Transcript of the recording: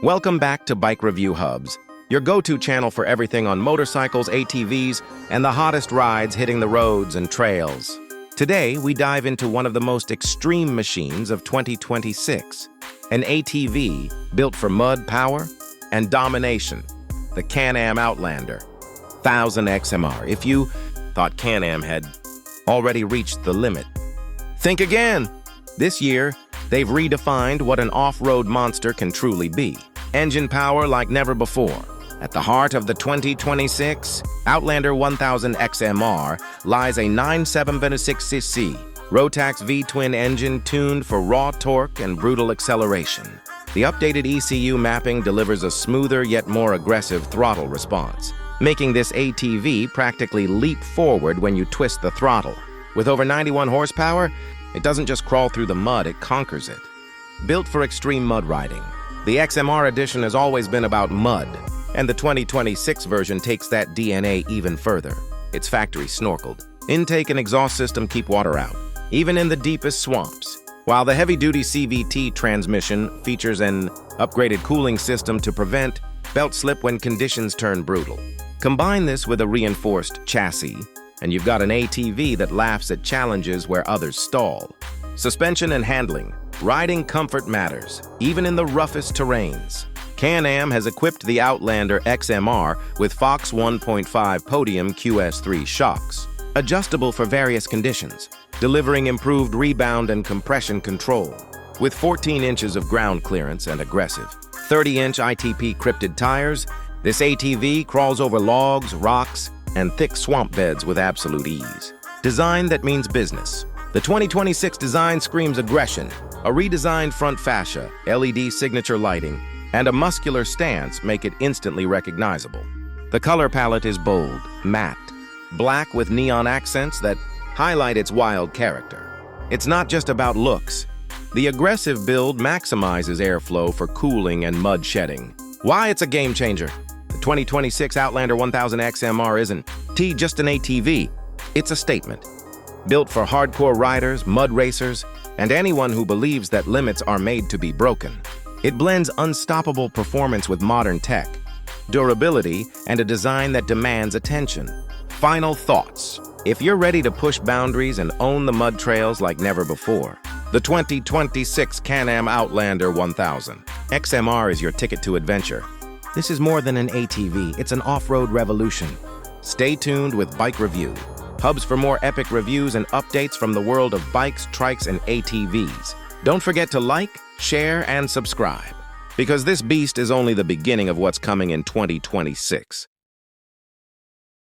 Welcome back to Bike Review Hubs, your go-to channel for everything on motorcycles, ATVs, and the hottest rides hitting the roads and trails. Today, we dive into one of the most extreme machines of 2026, an ATV built for mud power and domination, the Can-Am Outlander, 1000 XMR. If you thought Can-Am had already reached the limit, think again. This year, they've redefined what an off-road monster can truly be. Engine power like never before. At the heart of the 2026 Outlander 1000 XMR lies a 9.726cc Rotax V-twin engine tuned for raw torque and brutal acceleration. The updated ECU mapping delivers a smoother yet more aggressive throttle response, making this ATV practically leap forward when you twist the throttle. With over 91 horsepower, it doesn't just crawl through the mud, it conquers it. Built for extreme mud riding, the XMR edition has always been about mud, and the 2026 version takes that DNA even further. It's factory snorkeled. Intake and exhaust system keep water out, even in the deepest swamps, while the heavy-duty CVT transmission features an upgraded cooling system to prevent belt slip when conditions turn brutal. Combine this with a reinforced chassis, and you've got an ATV that laughs at challenges where others stall. Suspension and handling. Riding comfort matters, even in the roughest terrains. Can-Am has equipped the Outlander XMR with Fox 1.5 Podium QS3 shocks, adjustable for various conditions, delivering improved rebound and compression control. With 14 inches of ground clearance and aggressive 30-inch ITP cryptid tires, this ATV crawls over logs, rocks, and thick swamp beds with absolute ease. Design that means business. The 2026 design screams aggression. A redesigned front fascia, LED signature lighting, and a muscular stance make it instantly recognizable. The color palette is bold, matte, black with neon accents that highlight its wild character. It's not just about looks. The aggressive build maximizes airflow for cooling and mud shedding. Why it's a game changer? The 2026 Outlander 1000 XMR isn't just an ATV. It's a statement. Built for hardcore riders, mud racers, and anyone who believes that limits are made to be broken. It blends unstoppable performance with modern tech, durability, and a design that demands attention. Final thoughts. If you're ready to push boundaries and own the mud trails like never before, the 2026 Can-Am Outlander 1000 XMR is your ticket to adventure. This is more than an ATV, it's an off-road revolution. Stay tuned with Bike Review Hubs for more epic reviews and updates from the world of bikes, trikes, and ATVs. Don't forget to like, share, and subscribe, because this beast is only the beginning of what's coming in 2026.